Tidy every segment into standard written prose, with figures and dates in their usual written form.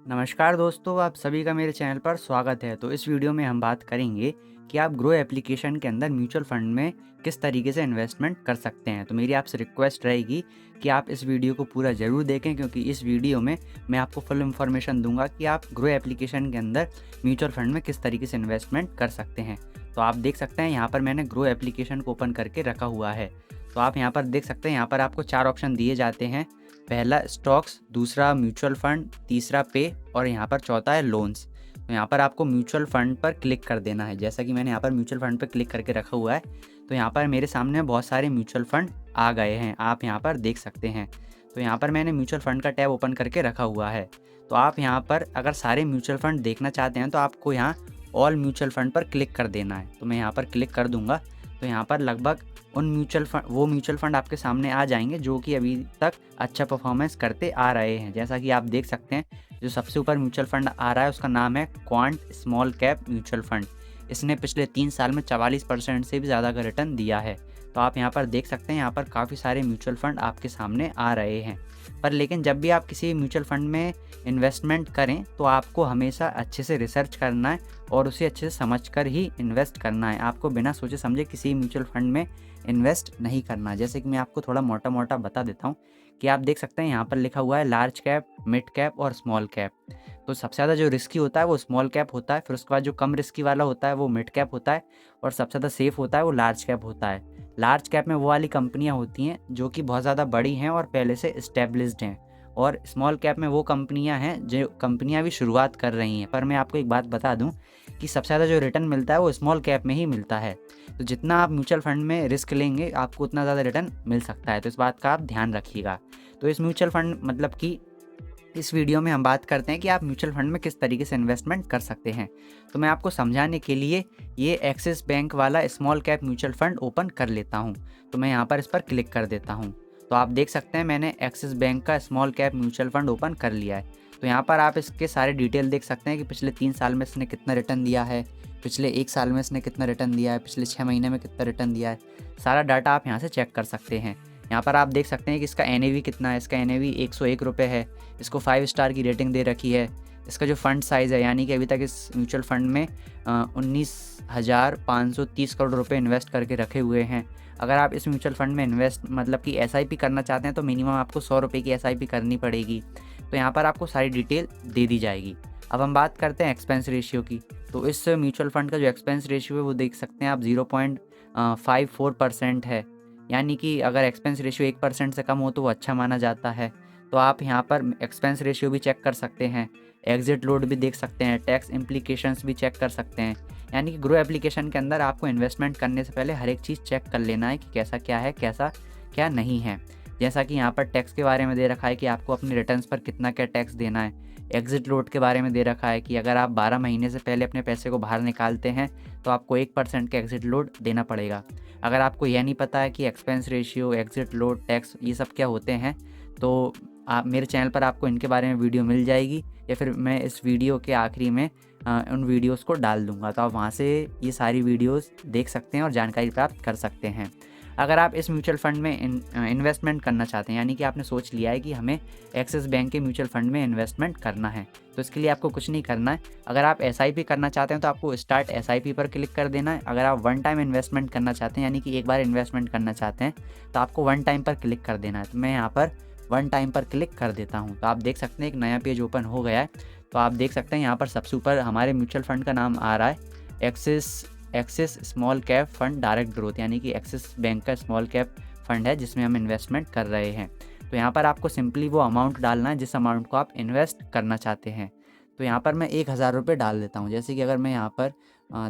नमस्कार दोस्तों, आप सभी का मेरे चैनल पर स्वागत है। तो इस वीडियो में हम बात करेंगे कि आप ग्रो एप्लीकेशन के अंदर म्यूचुअल फंड में किस तरीके से इन्वेस्टमेंट कर सकते हैं। तो मेरी आपसे रिक्वेस्ट रहेगी कि आप इस वीडियो को पूरा ज़रूर देखें, क्योंकि इस वीडियो में मैं आपको फुल इन्फॉर्मेशन दूंगा कि आप ग्रो एप्लीकेशन के अंदर म्यूचुअल फंड में किस तरीके से इन्वेस्टमेंट कर सकते हैं। तो आप देख सकते हैं यहाँ पर मैंने ग्रो एप्लीकेशन को ओपन करके रखा हुआ है। तो आप यहाँ पर देख सकते हैं, यहाँ पर आपको 4 ऑप्शन दिए जाते हैं। पहला स्टॉक्स, दूसरा म्यूचुअल फंड, तीसरा पे और यहाँ पर चौथा है लोन्स। तो यहाँ पर आपको म्यूचुअल फंड पर क्लिक कर देना है। जैसा कि मैंने यहाँ पर म्यूचुअल फंड पर क्लिक करके रखा हुआ है, तो यहाँ पर मेरे सामने बहुत सारे म्यूचुअल फंड आ गए हैं, आप यहाँ पर देख सकते हैं। तो यहाँ पर मैंने म्यूचुअल फंड का टैब ओपन करके रखा हुआ है। तो आप यहाँ पर अगर सारे म्यूचुअल फंड देखना चाहते हैं तो आपको यहाँ ऑल म्यूचुअल फंड पर क्लिक कर देना है। तो मैं यहाँ पर क्लिक कर दूँगा। तो यहाँ पर लगभग उन म्यूचुअल फंड आपके सामने आ जाएंगे जो कि अभी तक अच्छा परफॉर्मेंस करते आ रहे हैं। जैसा कि आप देख सकते हैं, जो सबसे ऊपर म्यूचुअल फंड आ रहा है उसका नाम है quant small cap mutual fund. इसने पिछले 3 साल में 44% से भी ज़्यादा का रिटर्न दिया है। तो आप यहाँ पर देख सकते हैं, यहाँ पर काफ़ी सारे म्यूचुअल फंड आपके सामने आ रहे हैं। पर लेकिन जब भी आप किसी म्यूचुअल फंड में इन्वेस्टमेंट करें तो आपको हमेशा अच्छे से रिसर्च करना है और उसे अच्छे से समझ कर ही इन्वेस्ट करना है। आपको बिना सोचे समझे किसी म्यूचुअल फंड में इन्वेस्ट नहीं करना। जैसे कि मैं आपको थोड़ा मोटा मोटा बता देता हूँ कि आप देख सकते हैं यहाँ पर लिखा हुआ है लार्ज कैप, मिड कैप और स्मॉल कैप। तो सबसे ज़्यादा जो रिस्की होता है वो स्मॉल कैप होता है, फिर उसके बाद जो कम रिस्की वाला होता है वो मिड कैप होता है, और सबसे ज़्यादा सेफ़ होता है वो लार्ज कैप होता है। लार्ज कैप में वो वाली कंपनियाँ होती हैं जो कि बहुत ज़्यादा बड़ी हैं और पहले से इस्टेब्लिश्ड हैं, और स्मॉल कैप में वो कंपनियां हैं जो कंपनियां भी शुरुआत कर रही हैं। पर मैं आपको एक बात बता दूं कि सबसे ज़्यादा जो रिटर्न मिलता है वो स्मॉल कैप में ही मिलता है। तो जितना आप म्यूचुअल फंड में रिस्क लेंगे आपको उतना ज़्यादा रिटर्न मिल सकता है, तो इस बात का आप ध्यान रखिएगा। तो इस म्यूचुअल फंड मतलब कि इस वीडियो में हम बात करते हैं कि आप म्यूचुअल फंड में किस तरीके से इन्वेस्टमेंट कर सकते हैं। तो मैं आपको समझाने के लिए ये एक्सिस बैंक वाला small cap mutual fund open कर लेता हूँ। तो मैं यहाँ पर इस पर क्लिक कर देता हूँ। तो आप देख सकते हैं मैंने एक्सिस बैंक का small cap mutual fund open कर लिया है। तो यहाँ पर आप इसके सारे डिटेल देख सकते हैं कि पिछले 3 साल में इसने कितना रिटर्न दिया है, पिछले 1 साल में इसने कितना रिटर्न दिया है, पिछले 6 महीने में कितना रिटर्न दिया है। सारा डाटा आप यहाँ से चेक कर सकते हैं। यहाँ पर आप देख सकते हैं कि इसका NAV कितना है। इसका NAV 101 रुपये है। इसको 5 स्टार की रेटिंग दे रखी है। इसका जो फंड साइज़ है, यानी कि अभी तक इस म्यूचुअल फंड में 19,530 करोड़ रुपए इन्वेस्ट करके रखे हुए हैं। अगर आप इस म्यूचुअल फंड में इन्वेस्ट मतलब कि SIP करना चाहते हैं तो मिनिमम आपको 100 रुपये की SIP करनी पड़ेगी। तो यहाँ पर आपको सारी डिटेल दे दी जाएगी। अब हम बात करते हैं एक्सपेंस रेशियो की। तो इस म्यूचुअल फंड का जो एक्सपेंस रेशियो है वो देख सकते हैं आप 0.54% है। यानी कि अगर एक्सपेंस रेशियो 1% से कम हो तो वो अच्छा माना जाता है। तो आप यहाँ पर एक्सपेंस रेशियो भी चेक कर सकते हैं, एग्जिट लोड भी देख सकते हैं, टैक्स इम्प्लीकेशंस भी चेक कर सकते हैं। यानी कि ग्रो एप्लीकेशन के अंदर आपको इन्वेस्टमेंट करने से पहले हर एक चीज़ चेक कर लेना है कि कैसा क्या है, कैसा क्या नहीं है। जैसा कि यहाँ पर टैक्स के बारे में दे रखा है कि आपको अपने रिटर्न्स पर कितना क्या टैक्स देना है। एग्जिट लोड के बारे में दे रखा है कि अगर आप 12 महीने से पहले अपने पैसे को बाहर निकालते हैं तो आपको 1% का एग्जिट लोड देना पड़ेगा। अगर आपको यह नहीं पता है कि expense ratio, exit load, tax ये सब क्या होते हैं, तो आप मेरे चैनल पर आपको इनके बारे में वीडियो मिल जाएगी, या फिर मैं इस वीडियो के आखिरी में उन वीडियोस को डाल दूंगा। तो आप वहाँ से ये सारी वीडियोस देख सकते हैं और जानकारी प्राप्त कर सकते हैं। अगर आप इस म्यूचुअल फंड में इन्वेस्टमेंट करना चाहते हैं, यानी कि आपने सोच लिया है कि हमें एक्सिस बैंक के म्यूचुअल फंड में इन्वेस्टमेंट करना है, तो इसके लिए आपको कुछ नहीं करना है। अगर आप SIP करना चाहते हैं तो आपको स्टार्ट SIP पर क्लिक कर देना है। अगर आप वन टाइम इन्वेस्टमेंट करना चाहते हैं, यानी कि एक बार इन्वेस्टमेंट करना चाहते हैं, तो आपको वन टाइम पर क्लिक कर देना है। तो मैं यहाँ पर वन टाइम पर क्लिक कर देता हूँ। तो आप देख सकते हैं एक नया पेज ओपन हो गया है। तो आप देख सकते हैं यहाँ पर सबसे ऊपर हमारे म्यूचुअल फंड का नाम आ रहा है axis small cap fund direct growth, यानी कि एक्सिस बैंक का स्मॉल कैप फंड है जिसमें हम इन्वेस्टमेंट कर रहे हैं। तो यहाँ पर आपको सिंपली वो अमाउंट डालना है जिस अमाउंट को आप इन्वेस्ट करना चाहते हैं। तो यहाँ पर मैं 1,000 रुपये डाल देता हूँ। जैसे कि अगर मैं यहाँ पर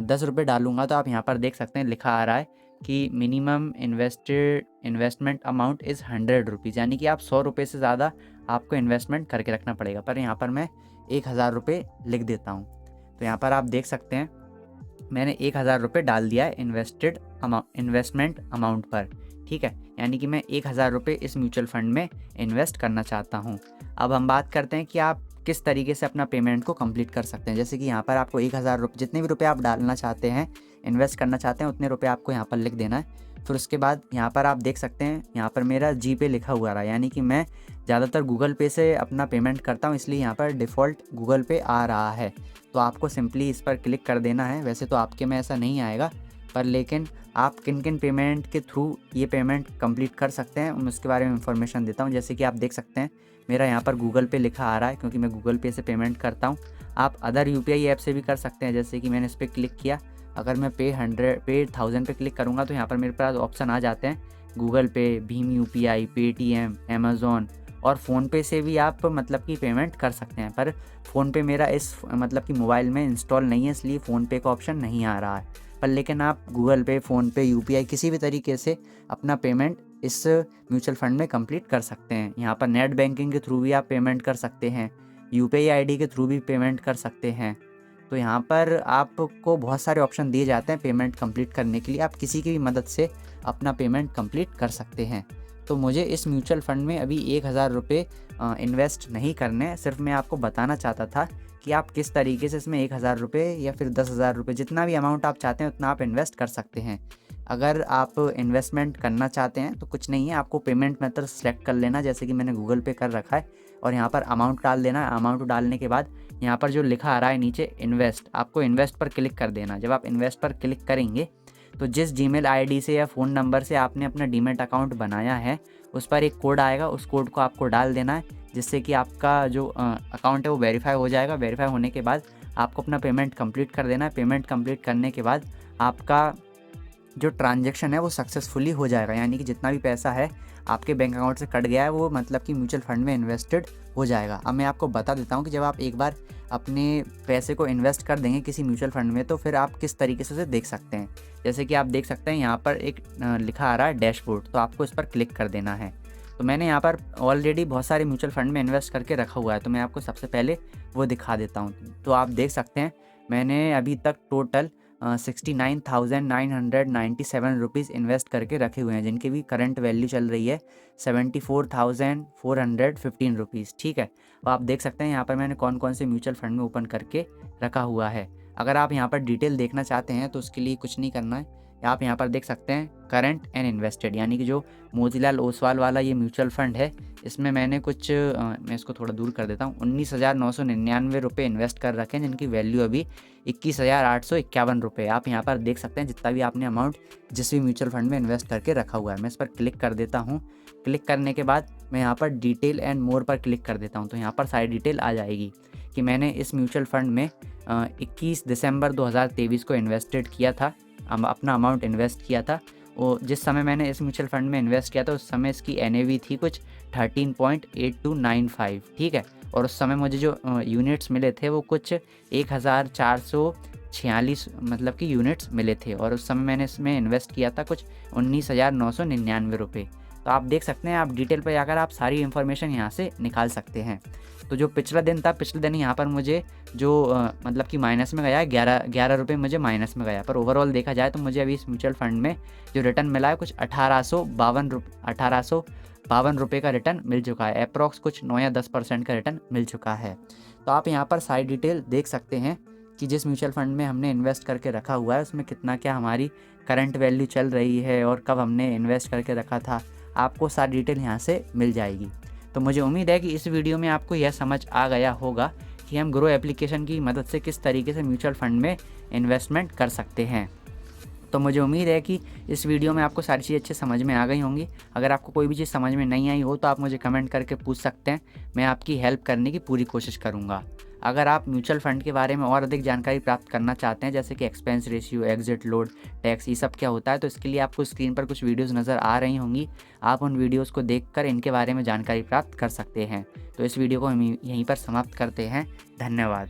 10 रुपये डालूंगा तो आप यहाँ पर देख सकते हैं लिखा आ रहा है कि minimum investment amount is 100 rupees, यानी कि आप 100 रुपये से ज़्यादा आपको इन्वेस्टमेंट करके रखना पड़ेगा। पर यहाँ पर मैं 1,000 रुपये लिख देता हूँ। तो यहाँ पर आप देख सकते हैं मैंने 1,000 रुपये डाल दिया है इन्वेस्टमेंट अमाउंट पर। ठीक है, यानी कि मैं 1,000 रुपये इस म्यूचुअल फंड में इन्वेस्ट करना चाहता हूँ। अब हम बात करते हैं कि आप किस तरीके से अपना पेमेंट को कंप्लीट कर सकते हैं। जैसे कि यहाँ पर आपको 1,000 रुपये, जितने भी रुपये आप डालना चाहते हैं, इन्वेस्ट करना चाहते हैं, उतने रुपये आपको यहाँ पर लिख देना है। फिर उसके बाद यहाँ पर आप देख सकते हैं, यहाँ पर मेरा जी पे लिखा हुआ रहा, यानी कि मैं ज़्यादातर गूगल पे से अपना पेमेंट करता हूँ, इसलिए यहाँ पर डिफ़ॉल्ट गूगल पे आ रहा है। तो आपको सिंपली इस पर क्लिक कर देना है। वैसे तो आपके में ऐसा नहीं आएगा, पर लेकिन आप किन किन पेमेंट के थ्रू ये पेमेंट कंप्लीट कर सकते हैं, मैं उसके बारे में इंफॉर्मेशन देता हूँ। जैसे कि आप देख सकते हैं मेरा यहाँ पर गूगल पे लिखा आ रहा है, क्योंकि मैं गूगल पे से पेमेंट करता हूँ। आप अदर यूपीआई ऐप से भी कर सकते हैं, जैसे कि मैंने इस पर क्लिक किया। अगर मैं पे 1000 पे क्लिक करूँगा तो यहाँ पर मेरे पास ऑप्शन आ जाते हैं गूगल पे, भीम यूपीआई, पेटीएम, अमेज़ॉन और फ़ोनपे से भी आप मतलब कि पेमेंट कर सकते हैं। पर फ़ोनपे मेरा इस मतलब कि मोबाइल में इंस्टॉल नहीं है, इसलिए फ़ोनपे का ऑप्शन नहीं आ रहा है। पर लेकिन आप गूगल पे, फ़ोनपे, यूपीआई किसी भी तरीके से अपना पेमेंट इस म्यूचुअल फंड में कंप्लीट कर सकते हैं। यहाँ पर नेट बैंकिंग के थ्रू भी आप पेमेंट कर सकते हैं, यूपीआई आईडी के थ्रू भी पेमेंट कर सकते हैं। तो यहाँ पर आपको बहुत सारे ऑप्शन दिए जाते हैं पेमेंट कंप्लीट करने के लिए। आप किसी की भी मदद से अपना पेमेंट कंप्लीट कर सकते हैं। तो मुझे इस म्यूचुअल फंड में अभी 1000 रुपये इन्वेस्ट नहीं करने, सिर्फ मैं आपको बताना चाहता था कि आप किस तरीके से इसमें 1000 रुपये या फिर 10,000 रुपये, जितना भी अमाउंट आप चाहते हैं उतना आप इन्वेस्ट कर सकते हैं। अगर आप इन्वेस्टमेंट करना चाहते हैं तो कुछ नहीं है, आपको पेमेंट मेथड सेलेक्ट कर लेना, जैसे कि मैंने गूगल पे कर रखा है, और यहाँ पर अमाउंट डाल देना है। अमाउंट डालने के बाद यहाँ पर जो लिखा आ रहा है नीचे इन्वेस्ट, आपको इन्वेस्ट पर क्लिक कर देना। जब आप इन्वेस्ट पर क्लिक करेंगे तो जिस जीमेल आईडी से या फ़ोन नंबर से आपने अपना डीमैट अकाउंट बनाया है उस पर एक कोड आएगा, उस कोड को आपको डाल देना है, जिससे कि आपका जो अकाउंट है वो वेरीफाई हो जाएगा। वेरीफाई होने के बाद आपको अपना पेमेंट कंप्लीट कर देना है। पेमेंट कंप्लीट करने के बाद आपका जो ट्रांजैक्शन है वो सक्सेसफुली हो जाएगा, यानी कि जितना भी पैसा है आपके बैंक अकाउंट से कट गया है वो मतलब कि म्यूचुअल फंड में इन्वेस्टेड हो जाएगा। अब मैं आपको बता देता हूँ कि जब आप एक बार अपने पैसे को इन्वेस्ट कर देंगे किसी म्यूचुअल फंड में तो फिर आप किस तरीके से उसे देख सकते हैं। जैसे कि आप देख सकते हैं यहाँ पर एक लिखा आ रहा है डैशबोर्ड, तो आपको इस पर क्लिक कर देना है। तो मैंने यहाँ पर ऑलरेडी बहुत सारे म्यूचुअल फंड में इन्वेस्ट करके रखा हुआ है, तो मैं आपको सबसे पहले वो दिखा देता हूँ। तो आप देख सकते हैं मैंने अभी तक टोटल 69,997 रुपीज़ इन्वेस्ट करके रखे हुए हैं, जिनकी भी करंट वैल्यू चल रही है 74,415 रुपीज़। ठीक है, तो आप देख सकते हैं यहाँ पर मैंने कौन कौन से म्यूचुअल फंड में ओपन करके रखा हुआ है। अगर आप यहाँ पर डिटेल देखना चाहते हैं तो उसके लिए कुछ नहीं करना है, आप यहाँ पर देख सकते हैं करंट एंड इन्वेस्टेड, यानी कि जो मोतीलाल ओसवाल वाला ये म्यूचुअल फंड है इसमें मैंने कुछ मैं इसको थोड़ा दूर कर देता हूँ, 19,999 रुपये इन्वेस्ट कर रखे हैं, जिनकी वैल्यू अभी 21,851 रुपये। आप यहाँ पर देख सकते हैं जितना भी आपने अमाउंट जिस भी म्यूचुअल फंड में इन्वेस्ट करके रखा हुआ है। मैं इस पर क्लिक कर देता हूँ। क्लिक करने के बाद मैं यहाँ पर डिटेल एंड मोर पर क्लिक कर देता हूँ, तो यहाँ पर सारी डिटेल आ जाएगी कि मैंने इस म्यूचुअल फंड में 21 दिसंबर 2023 को इन्वेस्टेड किया था, अपना अमाउंट इन्वेस्ट किया था। और जिस समय मैंने इस म्यूचुअल फंड में इन्वेस्ट किया था उस समय इसकी NAV थी कुछ 13.8295। ठीक है, और उस समय मुझे जो यूनिट्स मिले थे वो कुछ 1446 मतलब कि यूनिट्स मिले थे, और उस समय मैंने इसमें इन्वेस्ट किया था कुछ 19,999 रुपये। तो आप देख सकते हैं, आप डिटेल पर जाकर आप सारी इन्फॉर्मेशन यहाँ से निकाल सकते हैं। तो जो पिछला दिन था, पिछले दिन यहाँ पर मुझे जो मतलब कि माइनस में गया है 11 रुपये मुझे माइनस में गया, पर ओवरऑल देखा जाए तो मुझे अभी इस म्यूचुअल फंड में जो रिटर्न मिला है कुछ 1852 रुपये का रिटर्न मिल चुका है। अप्रॉक्स कुछ 9 या 10% का रिटर्न मिल चुका है। तो आप यहाँ पर सारी डिटेल देख सकते हैं कि जिस म्यूचुअल फंड में हमने इन्वेस्ट करके रखा हुआ है उसमें कितना क्या हमारी करंट वैल्यू चल रही है और कब हमने इन्वेस्ट करके रखा था, आपको सारी डिटेल यहाँ से मिल जाएगी। तो मुझे उम्मीद है कि इस वीडियो में आपको यह समझ आ गया होगा कि हम ग्रो एप्लीकेशन की मदद से किस तरीके से म्यूचुअल फंड में इन्वेस्टमेंट कर सकते हैं। तो मुझे उम्मीद है कि इस वीडियो में आपको सारी चीज़ अच्छे समझ में आ गई होंगी। अगर आपको कोई भी चीज़ समझ में नहीं आई हो तो आप मुझे कमेंट करके पूछ सकते हैं, मैं आपकी हेल्प करने की पूरी कोशिश करूँगा। अगर आप म्यूचुअल फंड के बारे में और अधिक जानकारी प्राप्त करना चाहते हैं, जैसे कि expense ratio, exit, load, tax, ये सब क्या होता है, तो इसके लिए आपको स्क्रीन पर कुछ वीडियोस नज़र आ रही होंगी। आप उन वीडियोस को देखकर इनके बारे में जानकारी प्राप्त कर सकते हैं। तो इस वीडियो को हम यहीं पर समाप्त करते हैं। धन्यवाद।